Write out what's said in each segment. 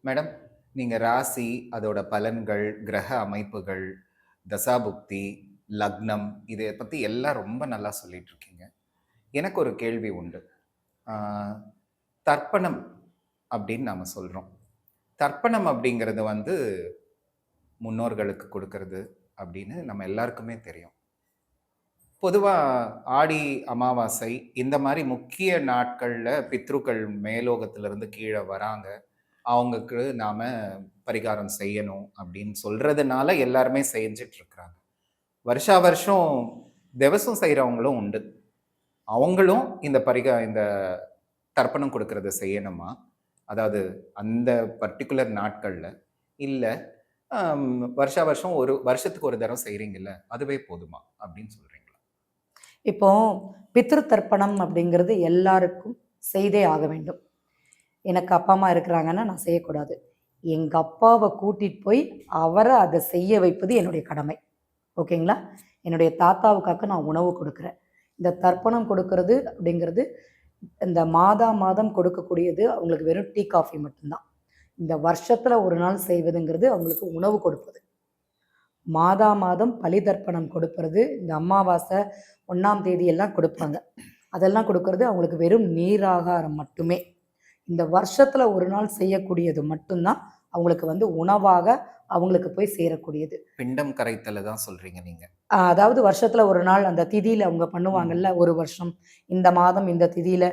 Madam, நீங்க ராசி, அதோட பலன்கள், கிரக அமைப்புகள், தசாபுக்தி, லக்னம் இத பத்தி எல்லாம் ரொம்ப நல்லா சொல்லிட்டு இருக்கீங்க. எனக்கு ஒரு கேள்வி உண்டு. ஆ தர்ப்பணம் அப்படின்னு நாம சொல்றோம். தர்ப்பணம் அப்படிங்கிறது வந்து முன்னோர்களுக்கு கொடுக்கறது அப்படின்னு நம்ம எல்லாருக்குமே தெரியும். பொதுவா ஆடி அமாவாசை இந்த மாரி முக்கிய நாட்கள்ல பித்ருக்கள் மேலோகத்திலிருந்து கீழ வராங்க. அவங்களுக்கு நாம பரிகாரம் செய்யணும் அப்படின்னு சொல்றதுனால எல்லாருமே செஞ்சுட்டு இருக்கிறாங்க. வருஷா வருஷம் திவசம் செய்றவங்களும் உண்டு. அவங்களும் இந்த தர்ப்பணம் கொடுக்கறத செய்யணுமா? அதாவது அந்த பர்ட்டிகுலர் நாட்கள்ல. இல்ல அம் வருஷா வருஷம் ஒரு வருஷத்துக்கு ஒரு தடவ செய்றீங்கல்ல, அதுவே போதுமா? அப்படின்னு சொல்றீங்களா? இப்போ பித்ரு தர்ப்பணம் அப்படிங்கிறது எல்லாருக்கும் செய்தே ஆக வேண்டும். எனக்கு அப்பா அம்மா இருக்கிறாங்கன்னா நான் செய்யக்கூடாது. எங்க அப்பாவை கூட்டிட்டு போய் அவரை அதை செய்ய வைப்பது என்னுடைய கடமை. ஓகேங்களா? என்னுடைய தாத்தாவுக்காக நான் உணவு கொடுக்குறேன். இந்த தர்ப்பணம் கொடுக்கறது அப்படிங்கிறது இந்த மாதா மாதம் கொடுக்கக்கூடியது அவங்களுக்கு வெறும் டீ காஃபி மட்டும்தான். இந்த வருஷத்துல ஒரு நாள் செய்வதுங்கிறது அவங்களுக்கு உணவு கொடுப்பது. மாதா மாதம் பலி தர்ப்பணம் கொடுப்பது இந்த அமாவாசை 1ஆம் தேதி எல்லாம் கொடுப்பாங்க. அதெல்லாம் கொடுக்கறது அவங்களுக்கு வெறும் நீராகாரம் மட்டுமே. இந்த வருஷத்துல ஒரு நாள் செய்யக்கூடியது மட்டும்தான் அவங்களுக்கு வந்து உணவாக அவங்களுக்கு போய் சேரக்கூடியது. பிண்டம் கரைத்தல தான் சொல்றீங்க நீங்க. அதாவது வருஷத்துல ஒரு நாள் அந்த திதியில அவங்க ம். பண்ணுவாங்கல்ல, ஒரு வருஷம் இந்த மாதம் இந்த திதியில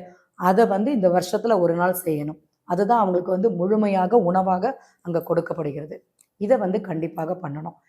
அத வந்து இந்த வருஷத்துல ஒரு நாள் செய்யணும். அதுதான் அவங்களுக்கு வந்து முழுமையாக உணவாக அங்க கொடுக்கப்படுகிறது. இத வந்து கண்டிப்பாக பண்ணணும்.